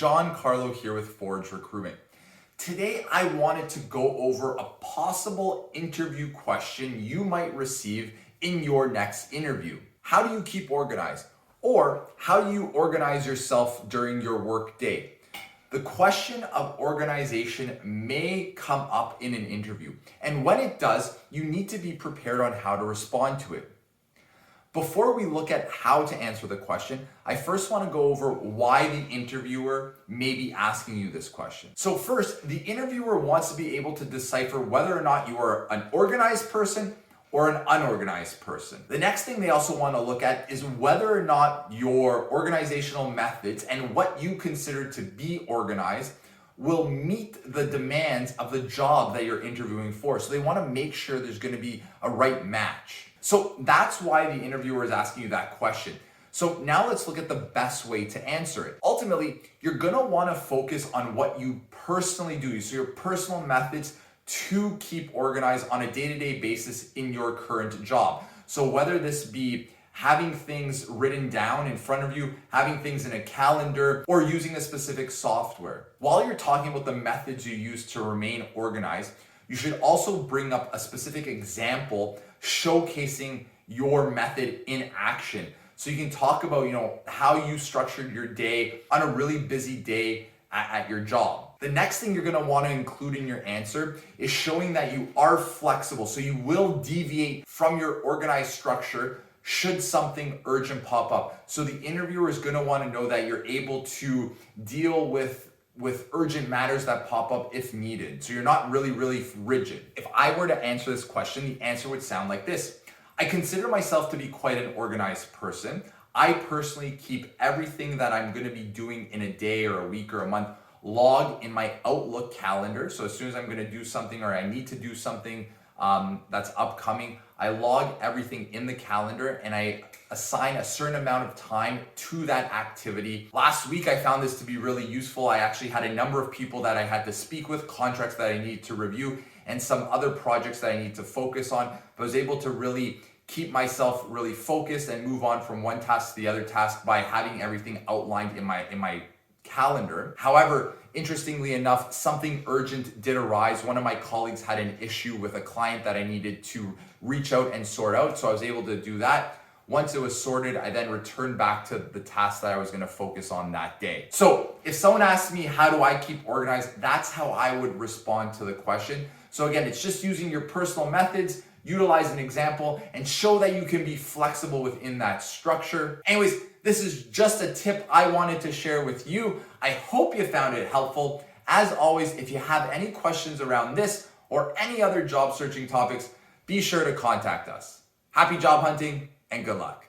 John Carlo here with Forge Recruitment. Today I wanted to go over a possible interview question you might receive in your next interview. How do you keep organized? Or how do you organize yourself during your work day? The question of organization may come up in an interview, and when it does, you need to be prepared on how to respond to it. Before we look at how to answer the question, I first want to go over why the interviewer may be asking you this question. So first, the interviewer wants to be able to decipher whether or not you are an organized person or an unorganized person. The next thing they also want to look at is whether or not your organizational methods and what you consider to be organized will meet the demands of the job that you're interviewing for. So they want to make sure there's going to be a right match. So that's why the interviewer is asking you that question. So now let's look at the best way to answer it. Ultimately, you're going to want to focus on what you personally do. So your personal methods to keep organized on a day-to-day basis in your current job. So whether this be having things written down in front of you, having things in a calendar, or using a specific software. While you're talking about the methods you use to remain organized, you should also bring up a specific example showcasing your method in action. So you can talk about, how you structured your day on a really busy day at your job. The next thing you're going to want to include in your answer is showing that you are flexible. So you will deviate from your organized structure should something urgent pop up. So the interviewer is going to want to know that you're able to deal with urgent matters that pop up if needed. So you're not really rigid. If I were to answer this question, the answer would sound like this. I consider myself to be quite an organized person. I personally keep everything that I'm going to be doing in a day or a week or a month logged in my Outlook calendar. So as soon as I'm going to do something or I need to do something that's upcoming, I log everything in the calendar and I assign a certain amount of time to that activity. Last week, I found this to be really useful. I actually had a number of people that I had to speak with, contracts that I need to review, and some other projects that I need to focus on. But I was able to really keep myself really focused and move on from one task to the other task by having everything outlined in my calendar. However, interestingly enough, something urgent did arise. One of my colleagues had an issue with a client that I needed to reach out and sort out. So I was able to do that. Once it was sorted, I then returned back to the task that I was going to focus on that day. So if someone asks me, how do I keep organized? That's how I would respond to the question. So again, it's just using your personal methods, utilize an example, and show that you can be flexible within that structure. Anyways, this is just a tip I wanted to share with you. I hope you found it helpful. As always, if you have any questions around this or any other job searching topics, be sure to contact us. Happy job hunting and good luck.